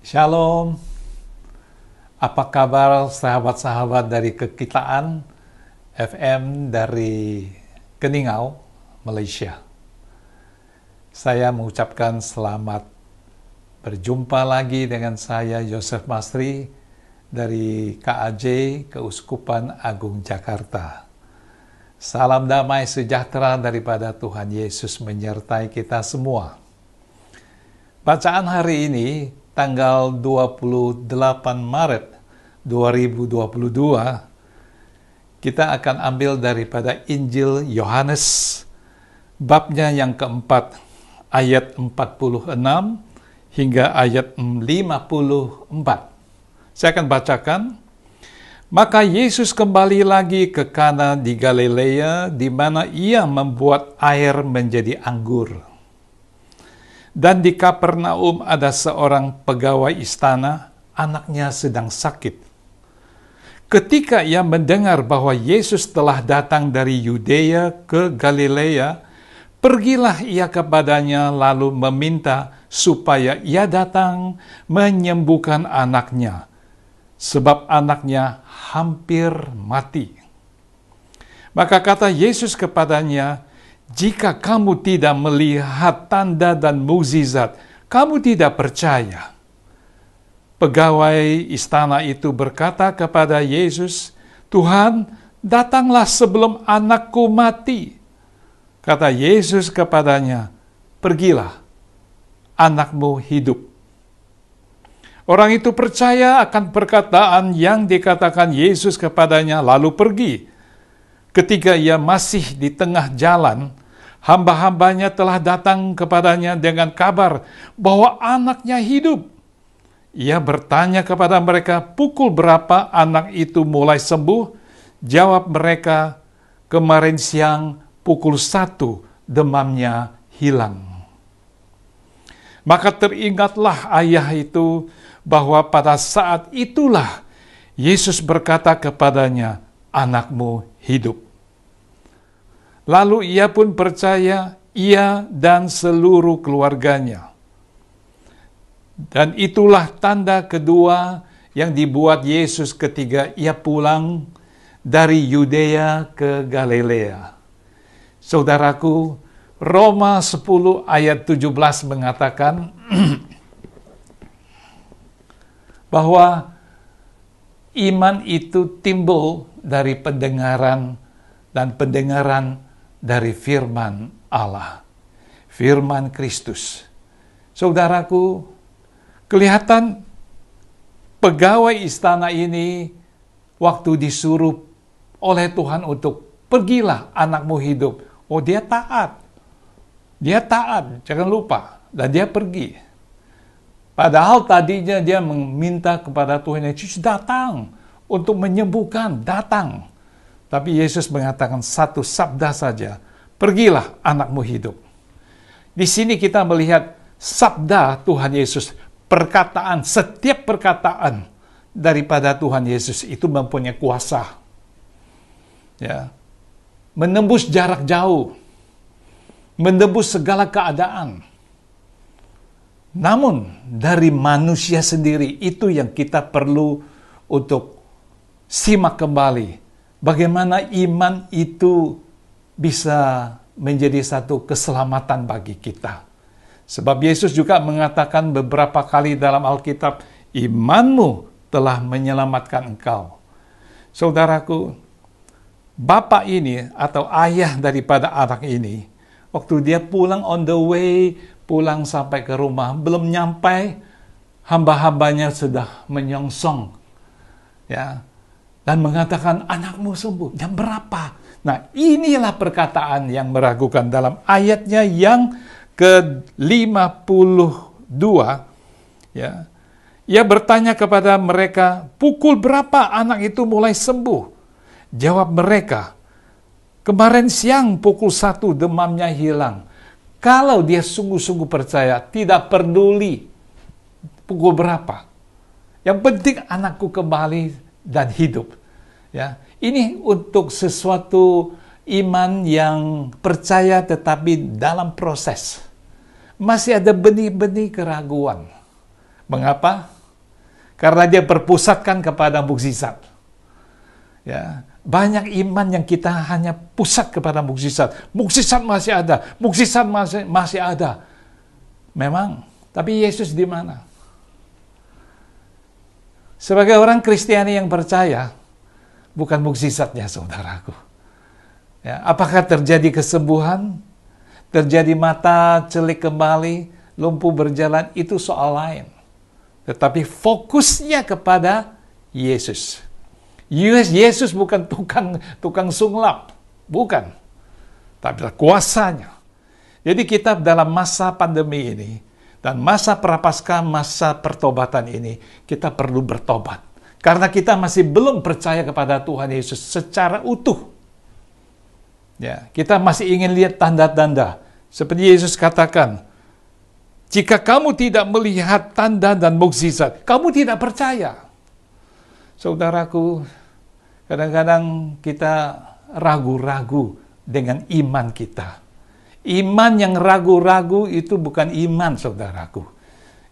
Shalom, apa kabar sahabat-sahabat dari Kekitaan FM dari Keningau, Malaysia. Saya mengucapkan selamat berjumpa lagi dengan saya, Yosef Masri, dari KAJ, Keuskupan Agung Jakarta. Salam damai sejahtera daripada Tuhan Yesus menyertai kita semua. Bacaan hari ini, tanggal 28 Maret 2022, kita akan ambil daripada Injil Yohanes, babnya yang keempat, ayat 46 hingga ayat 54. Saya akan bacakan. Maka Yesus kembali lagi ke Kana di Galilea, di mana ia membuat air menjadi anggur. Dan di Kapernaum ada seorang pegawai istana, anaknya sedang sakit. Ketika ia mendengar bahwa Yesus telah datang dari Yudea ke Galilea, pergilah ia kepadanya lalu meminta supaya ia datang menyembuhkan anaknya, sebab anaknya hampir mati. Maka kata Yesus kepadanya, "Jika kamu tidak melihat tanda dan mukjizat, kamu tidak percaya." Pegawai istana itu berkata kepada Yesus, "Tuhan, datanglah sebelum anakku mati." Kata Yesus kepadanya, "Pergilah, anakmu hidup." Orang itu percaya akan perkataan yang dikatakan Yesus kepadanya, lalu pergi. Ketika ia masih di tengah jalan, hamba-hambanya telah datang kepadanya dengan kabar bahwa anaknya hidup. Ia bertanya kepada mereka, "Pukul berapa anak itu mulai sembuh?" Jawab mereka, "Kemarin siang pukul 1 demamnya hilang." Maka teringatlah ayah itu bahwa pada saat itulah Yesus berkata kepadanya, "Anakmu hidup." Lalu ia pun percaya, ia dan seluruh keluarganya. Dan itulah tanda kedua yang dibuat Yesus ketika ia pulang dari Yudea ke Galilea. Saudaraku, Roma 10 ayat 17 mengatakan bahwa iman itu timbul dari pendengaran dan pendengaran dari firman Allah, firman Kristus. Saudaraku, kelihatan pegawai istana ini waktu disuruh oleh Tuhan untuk pergilah anakmu hidup. Oh, dia taat. Dia taat, jangan lupa. Dan dia pergi. Padahal tadinya dia meminta kepada Tuhan Yesus datang untuk menyembuhkan, datang. Tapi Yesus mengatakan satu sabda saja, "Pergilah, anakmu hidup." Di sini kita melihat sabda Tuhan Yesus, perkataan, setiap perkataan daripada Tuhan Yesus itu mempunyai kuasa. Ya. Menembus jarak jauh, menembus segala keadaan. Namun dari manusia sendiri itu yang kita perlu untuk simak kembali. Bagaimana iman itu bisa menjadi satu keselamatan bagi kita. Sebab Yesus juga mengatakan beberapa kali dalam Alkitab, "Imanmu telah menyelamatkan engkau." Saudaraku, bapak ini atau ayah daripada anak ini, waktu dia pulang on the way, pulang sampai ke rumah, belum nyampai, hamba-hambanya sudah menyongsong. Ya. Dan mengatakan, "Anakmu sembuh." Jam berapa? Nah, inilah perkataan yang meragukan dalam ayatnya yang ke-52. Ya. Ia bertanya kepada mereka, "Pukul berapa anak itu mulai sembuh?" Jawab mereka, "Kemarin siang pukul 1 demamnya hilang." Kalau dia sungguh-sungguh percaya, tidak peduli pukul berapa. Yang penting anakku kembali dan hidup. Ya, ini untuk sesuatu iman yang percaya tetapi dalam proses. Masih ada benih-benih keraguan. Mengapa? Karena dia berpusatkan kepada mukjizat. Ya, banyak iman yang kita hanya pusat kepada mukjizat. Mukjizat masih ada, mukjizat masih ada. Memang, tapi Yesus di mana? Sebagai orang Kristiani yang percaya, bukan mukjizatnya, saudaraku. Ya, apakah terjadi kesembuhan, terjadi mata celik kembali, lumpuh berjalan, itu soal lain. Tetapi fokusnya kepada Yesus. Yesus bukan tukang sulap, bukan. Tapi kuasanya. Jadi kita dalam masa pandemi ini, dan masa prapaskah, masa pertobatan ini, kita perlu bertobat. Karena kita masih belum percaya kepada Tuhan Yesus secara utuh. Ya, kita masih ingin lihat tanda-tanda. Seperti Yesus katakan, jika kamu tidak melihat tanda dan mukjizat, kamu tidak percaya. Saudaraku, kadang-kadang kita ragu-ragu dengan iman kita. Iman yang ragu-ragu itu bukan iman, saudaraku.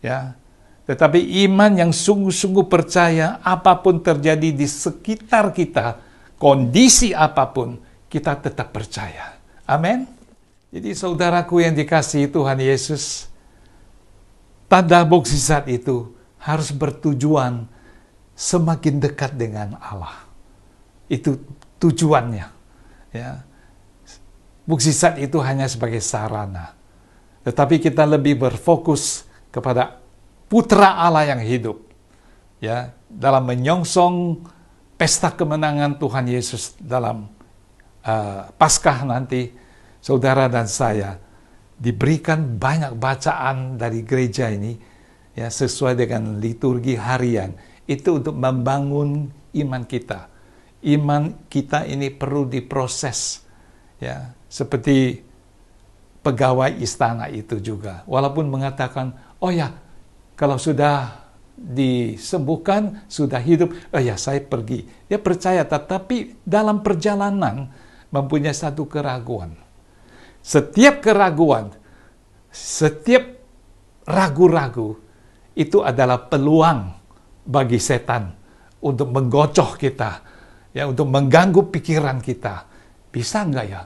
Ya, tetapi iman yang sungguh-sungguh percaya apapun terjadi di sekitar kita, kondisi apapun, kita tetap percaya. Amin. Jadi saudaraku yang dikasihi Tuhan Yesus, tanda mukjizat itu harus bertujuan semakin dekat dengan Allah. Itu tujuannya. Ya. Mukjizat itu hanya sebagai sarana. Tetapi kita lebih berfokus kepada Putra Allah yang hidup. Ya, dalam menyongsong pesta kemenangan Tuhan Yesus dalam Paskah nanti, saudara dan saya diberikan banyak bacaan dari gereja ini, ya, sesuai dengan liturgi harian. Itu untuk membangun iman kita. Iman kita ini perlu diproses, ya, seperti pegawai istana itu juga. Walaupun mengatakan, oh ya, kalau sudah disembuhkan, sudah hidup, oh ya, saya pergi. Dia percaya, tetapi dalam perjalanan mempunyai satu keraguan. Setiap keraguan, setiap ragu-ragu, itu adalah peluang bagi setan untuk menggocoh kita, ya, untuk mengganggu pikiran kita. Bisa nggak ya?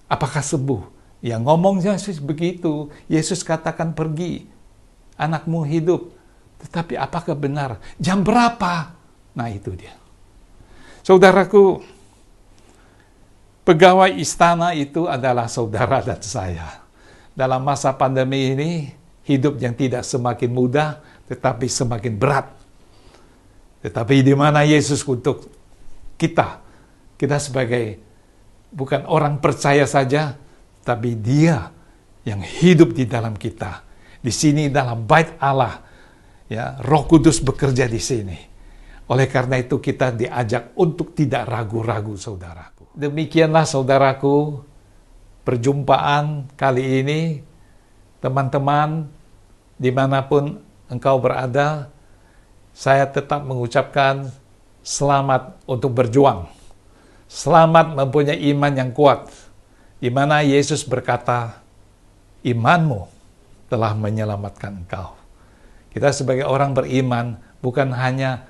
Apakah sembuh? Ya, ngomongnya sih begitu. Yesus katakan pergi, anakmu hidup. Tetapi apakah benar? Jam berapa? Nah, itu dia. Saudaraku, pegawai istana itu adalah saudara dan saya. Dalam masa pandemi ini, hidup yang tidak semakin mudah, tetapi semakin berat. Tetapi di mana Yesus untuk kita? Kita sebagai bukan orang percaya saja, tapi Dia yang hidup di dalam kita. Di sini dalam bait Allah, ya, Roh Kudus bekerja di sini. Oleh karena itu kita diajak untuk tidak ragu-ragu, saudaraku. Demikianlah, saudaraku, perjumpaan kali ini. Teman-teman, dimanapun engkau berada, saya tetap mengucapkan selamat untuk berjuang. Selamat mempunyai iman yang kuat, di mana Yesus berkata, imanmu telah menyelamatkan engkau. Kita sebagai orang beriman bukan hanya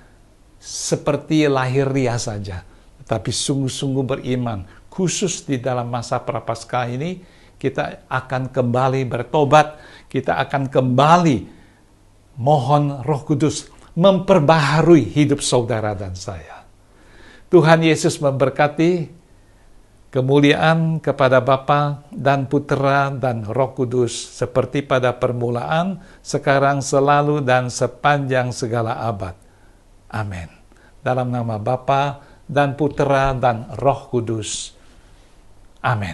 seperti lahiriah saja, tetapi sungguh-sungguh beriman. Khusus di dalam masa Prapaskah ini, kita akan kembali bertobat, kita akan kembali mohon Roh Kudus memperbaharui hidup saudara dan saya. Tuhan Yesus memberkati. Kemuliaan kepada Bapa dan Putera dan Roh Kudus, seperti pada permulaan, sekarang, selalu, dan sepanjang segala abad. Amin. Dalam nama Bapa dan Putera dan Roh Kudus. Amin.